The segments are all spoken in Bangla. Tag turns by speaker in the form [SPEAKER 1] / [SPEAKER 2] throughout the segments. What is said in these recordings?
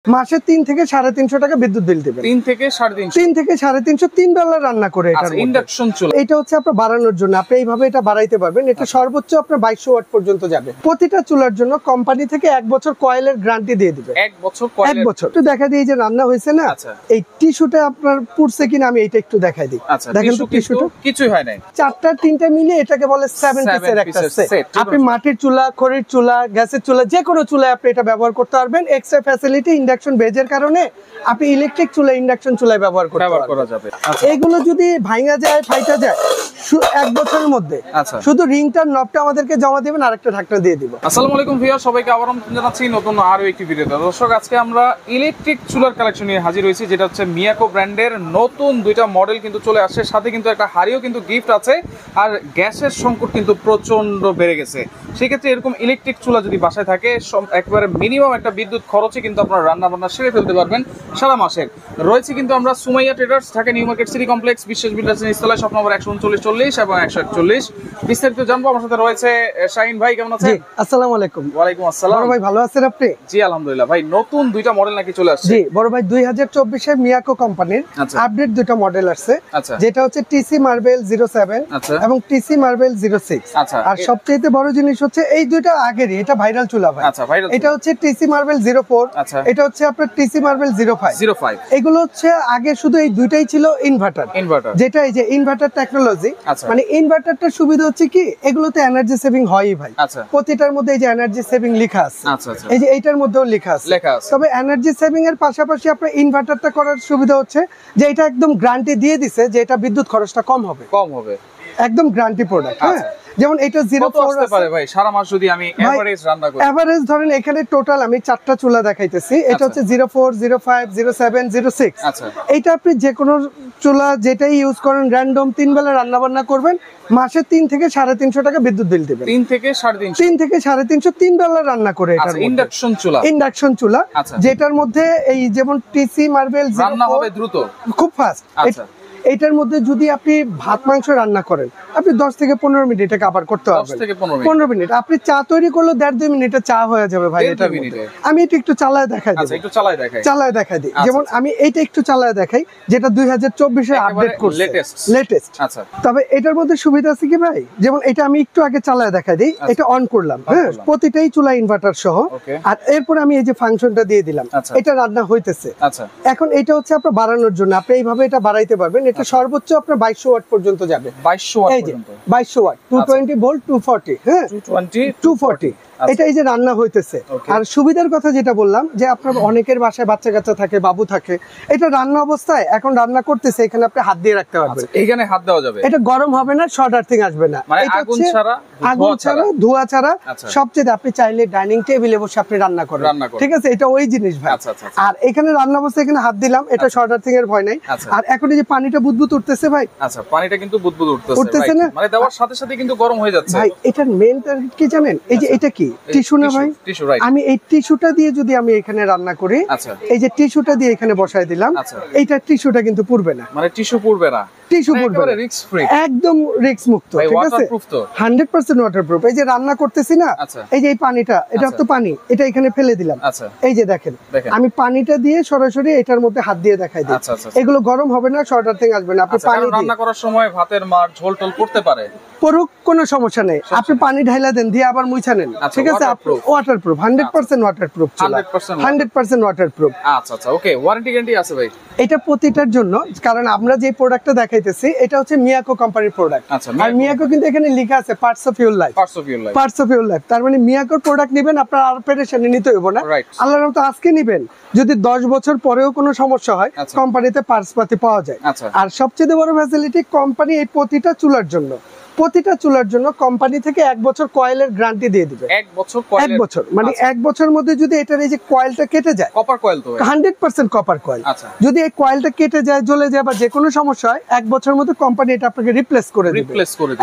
[SPEAKER 1] মাসে 3 থেকে 350 টাকা বিদ্যুৎ বিল দিবেন।
[SPEAKER 2] 3 থেকে 350
[SPEAKER 1] 3 থেকে 350 3 বেলা রান্না করে এটা
[SPEAKER 2] ইন্ডাকশন চুলা।
[SPEAKER 1] এটা হচ্ছে আপনার বাড়ানোর জন্য, আপনি এইভাবে এটা বাড়াইতে পারবেন। এটা সর্বোচ্চ আপনার 2200 ওয়াট পর্যন্ত যাবে। প্রতিটা চুলার জন্য কোম্পানি থেকে 1 বছর কয়েলের গ্যারান্টি দিয়ে দিবে।
[SPEAKER 2] 1 বছর কয়েল,
[SPEAKER 1] 1 বছর। একটু দেখা দিই যে রান্না হয়েছে না, এই টিস্যুটা আপনার পুড়ছে কিনা আমি এটা একটু দেখাই দিই। দেখেন তো টিস্যুটা কিছুই হয় নাই। 4টা 3টা মিলে এটাকে বলে 7 পিসের একটা সেট। আপনি মাটির চুলা, খড়ির চুলা, গ্যাসের চুলা, যে কোনো চুলায় আপনি এটা ব্যবহার করতে পারবেন। এক্সট্রা ফ্যাসিলিটি ইন্ডাকশন বেজের কারণে আপনি ইলেকট্রিক চুলা, ইন্ডাকশন চুলায় ব্যবহার করা যাবে। এগুলো যদি ভাঙা যায়, ফাইটা যায় 1 বছরের মধ্যে, শুধু রিংটার নবটা আমাদেরকে জমা দিবেন আর একটা ঢাকনা দিয়ে দিব।
[SPEAKER 2] আসসালামু আলাইকুম ভিউয়ার, সবাইকে আবারো জানাচ্ছি নতুন আরো একটি ভিডিওতে। দর্শক, আজকে আমরা ইলেকট্রিক চুলার কালেকশন নিয়ে হাজির হয়েছি, যেটা হচ্ছে মিয়াকো ব্র্যান্ডের নতুন 2টা মডেল কিন্তু চলে আসছে। সাথে কিন্তু একটা হাড়িও কিন্তু গিফট আছে। আর গ্যাসের সংকট কিন্তু প্রচন্ড বেড়ে গেছে। সেক্ষেত্রে এরকম ইলেকট্রিক চুলা যদি বাসায় থাকে, একেবারে মিনিমাম একটা বিদ্যুৎ খরচে কিন্তু আপনারা রান্না বান্না সেরে ফেলতে পারবেন সারা মাসের। রয়েছে কিন্তু আমরা Sumaiya traders, Dhaka new market city complex, বিশ্বাস বিল্ডার্স ইনস্টলার, শপ নম্বর 13940 এবং 141। বিস্তারিত জানবো। আমার সাথে রয়েছে শাহিন ভাই, কেমন আছেন?
[SPEAKER 1] আসসালামু আলাইকুম।
[SPEAKER 2] ওয়ালাইকুম আসসালাম।
[SPEAKER 1] বড় ভাই ভালো আছেন আপনি?
[SPEAKER 2] জি আলহামদুলিল্লাহ। ভাই নতুন 2টা মডেল নাকি চলে আসছে?
[SPEAKER 1] জি বড় ভাই, 2024 এর মিয়াকো কোম্পানির আপডেট 2টা মডেল আসছে, যেটা হচ্ছে টিসি মার্বেল 07 এবং টিসি মার্বেল 06। আর সবচেয়ে বড় জিনিস হচ্ছে এই 2টা আগেরই, এটা ভাইরাল চুলা ভাই। এটা হচ্ছে টিসি মার্বেল 04, এটা হচ্ছে আপনার টিসি মার্বেল 05। এগুলো হচ্ছে আগে শুধু এই 2টাই ছিল ইনভার্টার, যেটা এই যে ইনভার্টার টেকনোলজি। মানে ইনভার্টারটার সুবিধা হচ্ছে কি, এগুলোতে এনার্জি সেভিং হয়ই ভাই। প্রতিটার মধ্যে এই যে এনার্জি সেভিং লেখা আছে, এই যে এইটার মধ্যেও লেখা আছে। তবে এনার্জি সেভিং এর পাশাপাশি আপনার ইনভার্টারটা করার সুবিধা হচ্ছে যে এটা একদম গ্যারান্টি দিয়ে দিছে যে এটা বিদ্যুৎ খরচটা কম হবে। একদম গ্যারান্টি প্রোডাক্ট। হ্যাঁ, যেমন এটা 04 আসতে পারে
[SPEAKER 2] ভাই সারা মাস যদি আমি এভারেজ রান্না করি।
[SPEAKER 1] এভারেজ ধরেন এখানে টোটাল আমি 4টা চুলা দেখাইতেছি। এটা হচ্ছে 04, 05, 07, 06। এইটা আপনি যে কোনো চুলা যেটাই ইউজ করেন, র‍্যান্ডম 3 বেলা রান্না বান্না করবেন, মাসে 3 থেকে 350 টাকা বিদ্যুৎ বিল দিবেন।
[SPEAKER 2] 3 থেকে 350
[SPEAKER 1] 3 বেলা রান্না করে এটা ইন্ডাকশন চুলা, যেটার মধ্যে এই যেমন টিসি মার্বেল
[SPEAKER 2] রান্না হবে দ্রুত,
[SPEAKER 1] খুব ফাস্ট। এটার মধ্যে যদি আপনি ভাত মাংস রান্না করেন, আপনি 10 থেকে 15 মিনিট এটা কভার করতে পারবেন। 15 মিনিট। আপনি চা তৈরি করলে 1.5-2 মিনিটে চা হয়ে যাবে ভাই এটার মধ্যে। আমি এটা একটু চালায় দেখাই দিই। চালায় দেখাই দিই। যেমন আমি এইটা একটু চালায় দেখাই, যেটা 2024 এ আপডেট করছে, লেটেস্ট। তবে এটার মধ্যে সুবিধা আছে কি ভাই, যেমন এটা আমি একটু আগে চালায় দেখাই দিই। এটা অন করলাম, হ্যাঁ, প্রতিটাই চুলা ইনভার্টার সহ। আর এরপর আমি এই যে ফাংশনটা দিয়ে দিলাম, এটা রান্না হইতেছে। এখন এটা হচ্ছে আপনার বাড়ানোর জন্য, আপনি এইভাবে এটা বাড়াইতে পারবেন। এটা সর্বোচ্চ আপনার 2200 ওয়াট পর্যন্ত যাবে। 2200 ওয়াট পর্যন্ত, 2200 ওয়াট, 220 ভোল্ট, 240। হ্যাঁ, 240। এটা এই যে রান্না হইতেছে। আর সুবিধার কথা যেটা বললাম, যে আপনার অনেকের বাসায় বাচ্চা কাচ্চা থাকে, বাবু থাকে, এটা রান্না অবস্থায় এখন রান্না করতেছে, এখানে আপনি হাত দিয়ে রাখতে পারবেন।
[SPEAKER 2] এখানে হাত দেওয়া যাবে,
[SPEAKER 1] এটা গরম হবে না, শর্ট আর্থিং আসবে না।
[SPEAKER 2] আগুন ছাড়া,
[SPEAKER 1] ধোঁয়া ছাড়া। সবচেয়ে আপনি চাইলে ডাইনিং টেবিলে বসে আপনি রান্না করেন, ঠিক আছে? এটা ওই জিনিস ভাই। আর এখানে রান্না অবস্থায় এখানে হাত দিলাম, এটা শর্ট আর্থিং এর ভয় নাই। আর এখন এই যে পানিটা বুদবুদ উঠতেছে ভাই,
[SPEAKER 2] পানিটা কিন্তু বুদবুদ উঠতেছে না, মানে দেওয়ার সাথে সাথে কিন্তু গরম হয়ে যাচ্ছে
[SPEAKER 1] ভাই। এটার মেইন টার্গেট কি জানেন? এই যে এটা কি টিস্যু না ভাই, আমি এই টিস্যুটা দিয়ে যদি আমি এখানে রান্না করি, এই যে টিস্যুটা দিয়ে এখানে বসায় দিলাম, এইটা টিস্যুটা কিন্তু পুড়বে না।
[SPEAKER 2] মানে টিস্যু পুড়বে না,
[SPEAKER 1] একদম রিস্ক মুক্ত, ঠিক আছে? 100% ওয়াটারপ্রুফ। এই যে রান্না করতেছি না, এই যে এই পানিটা, এটা তো পানি, এটা এখানে ফেলে দিলাম। এই যে দেখেন, আমি পানিটা দিয়ে সরাসরি এটার মধ্যে হাত দিয়ে দেখাই দিই। এগুলো গরম হবে না, শর্ট আর্থিং আসবে না। আপনি পানি
[SPEAKER 2] রান্না করার সময় ভাতের মার ঝোল টোল পড়তে পারে,
[SPEAKER 1] পড়ুক, কোনো সমস্যা নেই। আপনি পানি ঢাইলা দেন, দিয়ে আবার মুছা নেন, ঠিক আছে? Waterproof, 100% waterproof, 100% waterproof.
[SPEAKER 2] আচ্ছা, ওকে। ওয়ারেন্টি গ্যারান্টি আছে ভাই
[SPEAKER 1] এটা প্রতিটার জন্য? কারণ আমরা যে প্রোডাক্টটা দেখাইতেছি এটা হচ্ছে মিয়াকো কোম্পানির প্রোডাক্ট। আর মিয়াকো কিন্তু এখানে লেখা আছে parts of your life, parts of your life. তার মানে মিয়াকোর প্রোডাক্ট নেবেন, আপনার আর পেরেশানি নিতে হইব না। আল্লাহর রহমতে আজকে নেবেন, যদি 10 বছর পরেও কোনো সমস্যা হয়, কোম্পানিতে পার্টস পাতি পাওয়া যায়। আর সবচেয়ে বড় ফ্যাসিলিটি, কোম্পানি এই প্রতিটা চুলার জন্য কোম্পানি থেকে 1 বছর কয়েলের গ্যারান্টি দিয়ে দিবে।
[SPEAKER 2] 1 বছর,
[SPEAKER 1] মানে 1 বছরের মধ্যে যদি এটার এই যে কয়েলটা কেটে যায়,
[SPEAKER 2] কপার কয়েল তো
[SPEAKER 1] 100% কপার কয়েল, যদি এই কয়েলটা কেটে যায়, জ্বলে যায় বা যে কোনো সমস্যা হয়, 1 বছরের মধ্যে কোম্পানি এটা আপনাকে রিপ্লেস করে দিবে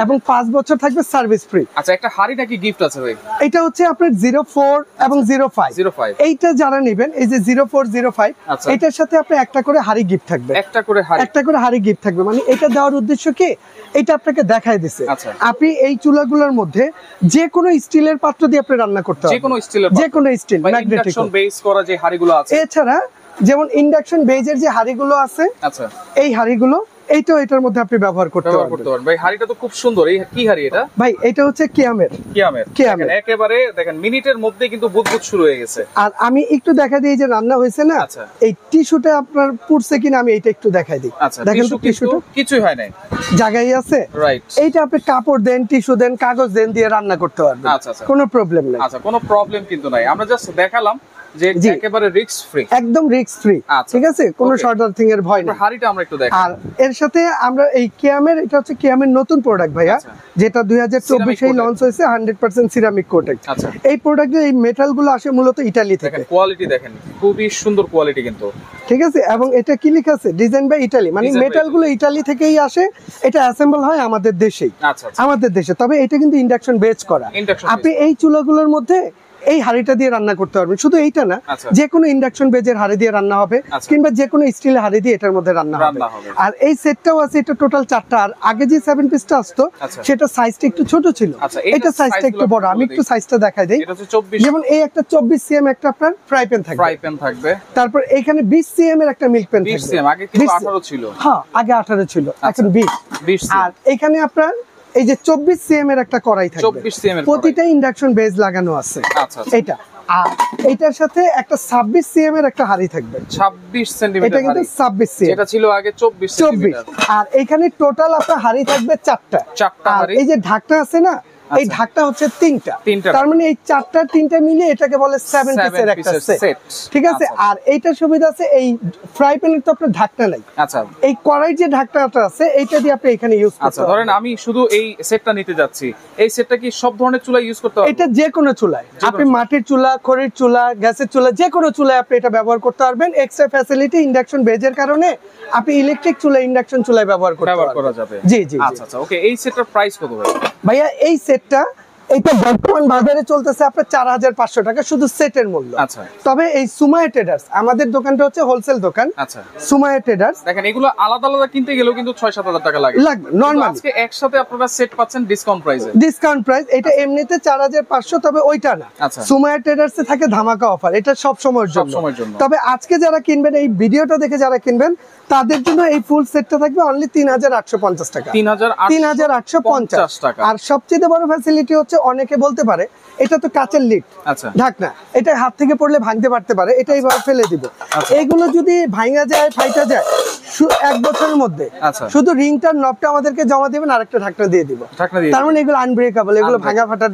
[SPEAKER 1] এবং 5 বছর থাকবে সার্ভিস ফ্রি।
[SPEAKER 2] আচ্ছা, একটা হাড়ি নাকি গিফট আছে ভাই?
[SPEAKER 1] এটা হচ্ছে আপনার 04 এবং 05। এইটা যারা নেবেন, এই যে 04, 05, এটার সাথে আপনার একটা করে হাড়ি গিফট থাকবে। একটা করে হাড়ি গিফট থাকবে। মানে এটা দেওয়ার উদ্দেশ্য কি, এটা আপনাকে দেখায় দিচ্ছে হয়েছে। আপনি এই চুলাগুলোর মধ্যে যে কোনো স্টিলের পাত্র দিয়ে আপনি রান্না করতে পারবেন, যে কোনো স্টিল, ম্যাগনেটিক
[SPEAKER 2] বেস করা যে হাঁড়িগুলো আছে।
[SPEAKER 1] এছাড়া যেমন ইন্ডাকশন বেজের যে হাঁড়িগুলো আছে, এই হাঁড়িগুলো এইটাও এটার মধ্যে আপনি ব্যবহার করতে পারবেন।
[SPEAKER 2] ভাই হাঁড়িটা তো খুব সুন্দর। এই কি হাঁড়ি এটা?
[SPEAKER 1] ভাই এটা হচ্ছে কিয়ামের।
[SPEAKER 2] একেবারে দেখেন মিনিটের মধ্যে কিন্তু বুদবুদ শুরু হয়ে গেছে।
[SPEAKER 1] আর আমি একটু দেখা দিই যে রান্না হয়েছে না, এই টিস্যুটা আপনার পুড়ছে কিনা আমি এটা একটু দেখাই দিই। দেখেন তো টিস্যুটা
[SPEAKER 2] কিছুই হয় নাই,
[SPEAKER 1] জায়গায় আছে। এইটা আপনি কাপড় দেন, টিস্যু দেন, কাগজ দেন দিয়ে রান্না করতে পারবেন, কোনো প্রবলেম নাই।
[SPEAKER 2] আচ্ছা, কোনো প্রবলেম কিন্তু নাই। আমরা জাস্ট দেখালাম যে একেবারে রিস্ক ফ্রি,
[SPEAKER 1] একদম রিস্ক ফ্রি, ঠিক আছে, কোনো শর্ট আর্থিং এর ভয় নেই।
[SPEAKER 2] হাঁড়িটা আমরা একটু দেখাই।
[SPEAKER 1] আর এর সাথে আমরা এই কিয়ামের, এটা হচ্ছে কিয়ামের নতুন প্রোডাক্ট ভাইয়া, যেটা 2024 এ লঞ্চ হয়েছে, 100% সিরামিক কোটেড। এই প্রোডাক্টের এই মেটাল গুলো আসে মূলত ইতালি থেকে।
[SPEAKER 2] কোয়ালিটি দেখেন, খুবই সুন্দর কোয়ালিটি কিন্তু,
[SPEAKER 1] ঠিক আছে। এবং এটা কি লেখা আছে, ডিজাইন বাই ইতালি, মানে মেটাল গুলো ইতালি থেকেই আসে, এটা অ্যাসেম্বল হয় আমাদের দেশেই, আমাদের দেশে। তবে এটা কিন্তু ইন্ডাকশন বেজ করা। আপনি এই চুলাগুলোর মধ্যে এই হাঁড়িটা দিয়ে রান্না করতে পারবেন। শুধু এইটা না, যে কোনো ইন্ডাকশন বেজের হাঁড়ি দিয়ে রান্না হবে, কিংবা যে কোনো স্টিলের হাঁড়ি দিয়ে এটার মধ্যে রান্না হবে। আর এই সেটটাও আছে, এটা টোটাল 4টা। আর আগে যে 7 পিসটা আসতো সেটা সাইজটা একটু ছোট ছিল, এটা সাইজটা একটু বড়। আমি একটু সাইজটা দেখাই দেই। যেমন এই একটা 24 সিএম একটা আপনার ফ্রাই প্যান থাকবে, তারপর এখানে 20 সিএম এর একটা মিল্ক প্যান থাকবে।
[SPEAKER 2] আগে কিন্তু 18 ছিল।
[SPEAKER 1] হ্যাঁ, আগে 18 ছিল, এখন 20। আর এখানে আপনার এই যে 24 সিএম এর একটা কড়াই থাকবে, প্রতিটা ইন্ডাকশন বেজ লাগানো আছে। এটা আর এটার সাথে একটা 26 সিএম এর একটা হাঁড়ি থাকবে,
[SPEAKER 2] 26 সেন্টিমিটার।
[SPEAKER 1] এটা কিন্তু 26 সিএম,
[SPEAKER 2] এটা ছিল আগে 24 সেন্টিমিটার।
[SPEAKER 1] আর এখানে টোটাল আপনার হাঁড়ি থাকবে 4টা। আর এই যে ঢাকনা আছে না, এই ঢাকটা হচ্ছে 3টা। তার মানে এই 4টা 3টা মিলে এটাকে বলে 7 পিসের একটা সেট, ঠিক আছে। আর এইটার সুবিধা আছে, এই ফ্রাই প্যানের তো আপনার ঢাকনা নাই।
[SPEAKER 2] আচ্ছা,
[SPEAKER 1] এই কড়াই যে ঢাকনাটা আছে এইটা দিয়ে আপনি এখানে ইউজ করতে পারবেন।
[SPEAKER 2] আচ্ছা, ধরেন আমি শুধু এই সেটটা নিতে যাচ্ছি, এই সেটটা কি সব ধরনের চুলা ইউজ করতে পারবেন?
[SPEAKER 1] এটা যে কোনো চুলায়, আপনি মাটির চুলা, খড়ির চুলা, গ্যাসের চুলা, যে কোনো চুলায় আপনি এটা ব্যবহার করতে পারবেন। এক্সট্রা ফ্যাসিলিটি ইন্ডাকশন বেজের কারণে আপনি ইলেকট্রিক চুলা, ইন্ডাকশন চুলায় ব্যবহার করা যাবে। জি জি।
[SPEAKER 2] আচ্ছা আচ্ছা, ওকে। এই সেটটার প্রাইস কত
[SPEAKER 1] ভাইয়া? এই সেটটা এটা বর্তমান বাজারে চলতেছে আপনার 4500 টাকা শুধু সেটের মূল্য।
[SPEAKER 2] আচ্ছা,
[SPEAKER 1] তবে এই সুমাইয়া ট্রেডার্স, আমাদের দোকানটা হচ্ছে হোলসেল দোকান।
[SPEAKER 2] আচ্ছা,
[SPEAKER 1] সুমাইয়া ট্রেডার্স,
[SPEAKER 2] দেখেন এগুলো আলাদা আলাদা কিনতে গেলেও কিন্তু 6-7 টাকা লাগবে নরমালি। আজকে একসাথে আপনারা সেট পাচ্ছেন ডিসকাউন্ট প্রাইস। এটা এমনিতে 4500, তবে ওইটা না, সুমাইয়া ট্রেডার্সে থাকে ধামাকা অফার, এটা সব সময়ের জন্য। তবে আজকে যারা কিনবেন, এই ভিডিওটা দেখে যারা কিনবেন, তাদের জন্য এই ফুল সেটটা থাকবে অনলি 3850 টাকা। 3850 টাকা। আর সবচেয়ে বড় ফ্যাসিলিটি হচ্ছে, অনেকে বলতে পারে এটা তো কাচের লিড, ঢাকনা, এটা হাত থেকে পড়লে ভাঙতে পারতে পারে, এটা এইভাবে ফেলে দিব। এইগুলো যদি ভাঙা যায়, ফাইটা যায়, 1 বছরের মধ্যে শুধু রিংটার নবটা আমাদেরকে জমা দিবেন, আরেকটা ঢাকনা দিয়ে দিব। তার মানে এগুলো আনব্রেকেবল, এগুলো ভাঙা ফাটার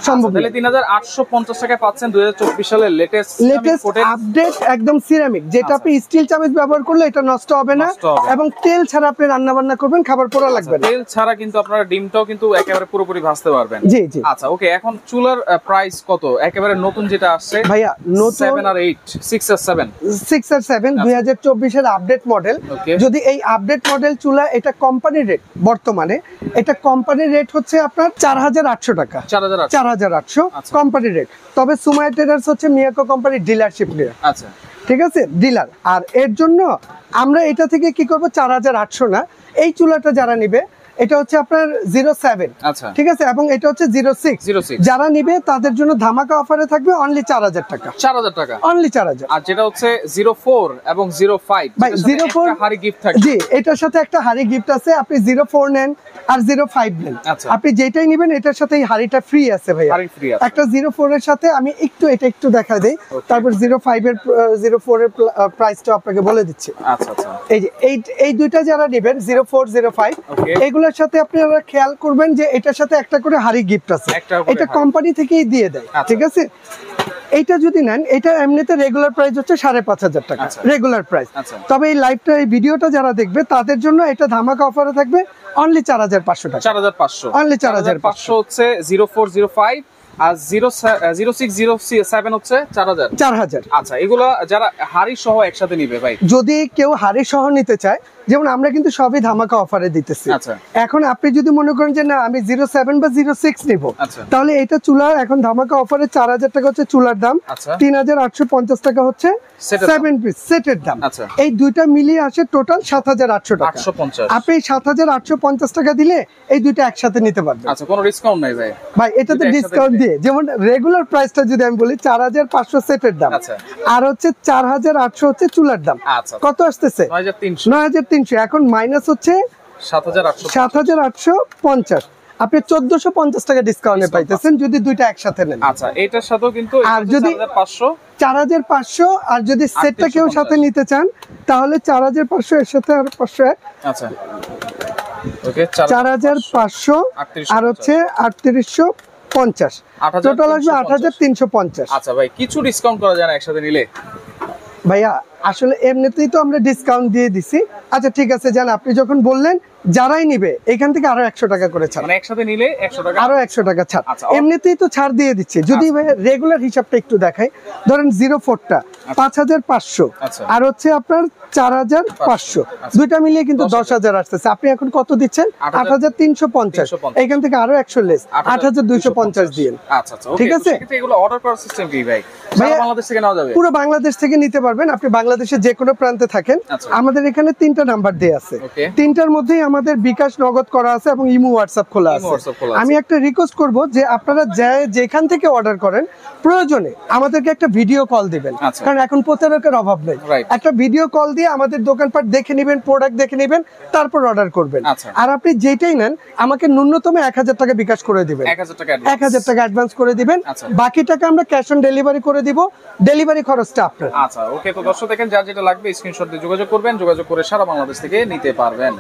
[SPEAKER 2] সম্ভব না। 3850 টাকায় পাচ্ছেন 2024 সালের লেটেস্ট
[SPEAKER 1] আপডেট একদম সিরামিক, যেটা আপনি স্টিল চামচ ব্যবহার করলে এটা নষ্ট হবে না, এবং তেল ছাড়া আপনি রান্না বান্না করবেন, খাবার পোড়া লাগবে না।
[SPEAKER 2] তেল ছাড়া কিন্তু আপনারা ডিমটাও কিন্তু একেবারে পুরোপুরি ভাজতে পারবেন।
[SPEAKER 1] জি জি।
[SPEAKER 2] আচ্ছা, ওকে। এখন চুলার প্রাইস কত? একেবারে নতুন যেটা আসছে
[SPEAKER 1] ভাইয়া, নতুন
[SPEAKER 2] 7 আর 8, 6 আর 7,
[SPEAKER 1] 2024 এর আপডেট মডেল। যদি এই আপডেট মডেল চুলা, এটা কোম্পানি রেট, বর্তমানে এটা কোম্পানি রেট হচ্ছে আপনার 4800 টাকা, 4800 কোম্পানি রেট। তবে সুমাইয়া ট্রেডার্স হচ্ছে মিয়াকো কোম্পানির ডিলারশিপ নিয়ে,
[SPEAKER 2] আচ্ছা,
[SPEAKER 1] ঠিক আছে, ডিলার। আর এর জন্য আমরা এটা থেকে কি করব, 4800 না, এই চুলাটা যারা নিবে এটা হচ্ছে আপনার 07, ঠিক আছে, এবং এটা হচ্ছে 06 যারা নিবে তাদের জন্য ধামাকা অফারে থাকবে অনলি 4000 টাকা, অনলি 4000।
[SPEAKER 2] আর যেটা হচ্ছে 04 এবং 05,
[SPEAKER 1] ভাই 04
[SPEAKER 2] হাড়ি গিফট থাকবে।
[SPEAKER 1] জি, এটার সাথে একটা হাড়ি গিফট আছে। আপনি 04 নেন আর 05 নেন, আপনি যেটাই নেবেন এটার সাথে এই হাড়িটা ফ্রি আছে ভাই। একটা 04 এর সাথে আমি এটা একটু দেখা দেই, তারপর 04 এর প্রাইসটা আপনাকে বলে দিচ্ছি।
[SPEAKER 2] আচ্ছা আচ্ছা,
[SPEAKER 1] এই যে এই দুইটা যারা নেবেন 04 05, এগুলোর সাথে আপনারা খেয়াল করবেন যে এটার সাথে একটা করে হাড়ি গিফট আছে, এটা কোম্পানি থেকেই দিয়ে দেয়, ঠিক আছে। এইটা যদি নেন, এটা এমনিতে রেগুলার প্রাইস হচ্ছে 5500 টাকা, রেগুলার প্রাইস। তবে এই লাইভটা, এই ভিডিওটা যারা দেখবে তাদের জন্য এটা ধামাকা অফারে থাকবে অনলি 4500 টাকা, 4500, অনলি 4500
[SPEAKER 2] হচ্ছে 04 05 আর 0607 হচ্ছে 4000।
[SPEAKER 1] 4000।
[SPEAKER 2] আচ্ছা, এগুলো যারা হাড়ি সহ একসাথে নিবে ভাই,
[SPEAKER 1] যদি কেউ হাড়ি সহ নিতে চায়, যেমন আমরা কিন্তু সবই ধামাকা অফারে দিতেছি।
[SPEAKER 2] আচ্ছা।
[SPEAKER 1] এখন আপনি যদি মনে করেন যে না আমি 07 বা 06 নিব,
[SPEAKER 2] আচ্ছা।
[SPEAKER 1] তাহলে এটা চুলার এখন ধামাকা অফারে 4000 টাকা হচ্ছে চুলার দাম,
[SPEAKER 2] আচ্ছা।
[SPEAKER 1] 3850 টাকা হচ্ছে
[SPEAKER 2] সেটের
[SPEAKER 1] 7 পিস সেটের দাম।
[SPEAKER 2] আচ্ছা।
[SPEAKER 1] এই দুইটা মিলিয়ে আসে টোটাল 7800 টাকা।
[SPEAKER 2] 850।
[SPEAKER 1] আপনি 7850 টাকা দিলে এই দুইটা একসাথে নিতে পারবেন।
[SPEAKER 2] আচ্ছা, কোনো ডিসকাউন্ট নাই ভাই?
[SPEAKER 1] ভাই এটাতে
[SPEAKER 2] দুইটা
[SPEAKER 1] ডিসকাউন্ট
[SPEAKER 2] একসাথে
[SPEAKER 1] দিয়ে, যেমন রেগুলার প্রাইসটা যদি আমি বলি 4500 সেটের দাম,
[SPEAKER 2] আচ্ছা।
[SPEAKER 1] আর হচ্ছে 4800 হচ্ছে চুলার দাম।
[SPEAKER 2] আচ্ছা।
[SPEAKER 1] কত আসতেছে?
[SPEAKER 2] 9300।
[SPEAKER 1] 9300। এখন মাইনাস হচ্ছে
[SPEAKER 2] 7800।
[SPEAKER 1] 7850। আপনি 1450 টাকা ডিসকাউন্টে পাইতেছেন যদি দুইটা একসাথে নেন।
[SPEAKER 2] আচ্ছা, এটার সাথেও কিন্তু
[SPEAKER 1] আর যদি
[SPEAKER 2] 4500,
[SPEAKER 1] 4500, আর যদি সেটটা কেউ সাথে নিতে চান তাহলে 4500 এর সাথে আর 500।
[SPEAKER 2] আচ্ছা ওকে,
[SPEAKER 1] 4500 আর হচ্ছে 3850, টোটাল আসবে 8350।
[SPEAKER 2] আচ্ছা ভাই, কিছু ডিসকাউন্ট করা যায় না একসাথে নিলে?
[SPEAKER 1] ভাইয়া আসলে এমনিতেই তো আমরা ডিসকাউন্ট দিয়ে দিছি। আচ্ছা ঠিক আছে, জান আপনি যখন বললেন যারাই নিবে এখান থেকে আরো 100 টাকা করে ছাড়,
[SPEAKER 2] মানে একসাথে নিলে 100 টাকা,
[SPEAKER 1] আরো 100 টাকা ছাড়।
[SPEAKER 2] আচ্ছা,
[SPEAKER 1] এমনিতেই তো ছাড় দিয়ে দিচ্ছে। যদি ভাইয়া রেগুলার হিসাবটা একটু দেখাই, ধরেন 04টা 5500,
[SPEAKER 2] আচ্ছা।
[SPEAKER 1] আর হচ্ছে আপনার 4500, দুইটা মিলিয়ে কিন্তু 10000 আসতেছে। আপনি এখন কত দিচ্ছেন? 8350। এখান থেকে আরো 100 লেস, 8250 দিন।
[SPEAKER 2] আচ্ছা আচ্ছা,
[SPEAKER 1] ঠিক আছে।
[SPEAKER 2] এগুলো অর্ডার করার সিস্টেম কি ভাই? সারা বাংলাদেশ থেকে নেওয়া যাবে?
[SPEAKER 1] পুরো বাংলাদেশ থেকে নিতে পারবেন। আপনি বাংলাদেশের যে কোনো প্রান্তে থাকেন,
[SPEAKER 2] আচ্ছা।
[SPEAKER 1] আমাদের এখানে 3টা নাম্বার দেয়া আছে।
[SPEAKER 2] ওকে।
[SPEAKER 1] 3টার মধ্যেই আমাদের বিকাশ নগদ করা আছে এবং ইমো হোয়াটসঅ্যাপ খোলা আছে। আমি একটা রিকোয়েস্ট করব যে আপনারা যেখান থেকে অর্ডার করেন, প্রয়োজনে আমাদেরকে একটা ভিডিও কল দিবেন,
[SPEAKER 2] আচ্ছা।
[SPEAKER 1] কারণ এখন প্রতারকের অভাব নেই।
[SPEAKER 2] Right.
[SPEAKER 1] একটা ভিডিও কল দিয়ে আমাদের দোকানপাট দেখে নেবেন, প্রোডাক্ট দেখে নেবেন, তারপর অর্ডার করবেন।
[SPEAKER 2] আচ্ছা।
[SPEAKER 1] আর আপনি যেটাই নেন আমাকে ন্যূনতম 1000 টাকা বিকাশ করে দিবেন।
[SPEAKER 2] 1000 টাকা
[SPEAKER 1] 1000 টাকা অ্যাডভান্স করে দিবেন,
[SPEAKER 2] আচ্ছা।
[SPEAKER 1] বাকি টাকা আমরা ক্যাশ অন ডেলিভারি করে দিব। ডেলিভারি খরচটা আপনার।
[SPEAKER 2] আচ্ছা ওকে, তো দর্শক দেখেন, যার যেটা লাগবে স্ক্রিনশট দিয়ে যোগাযোগ করবেন, যোগাযোগ করে সারা বাংলাদেশ থেকে নিতে পারবেন।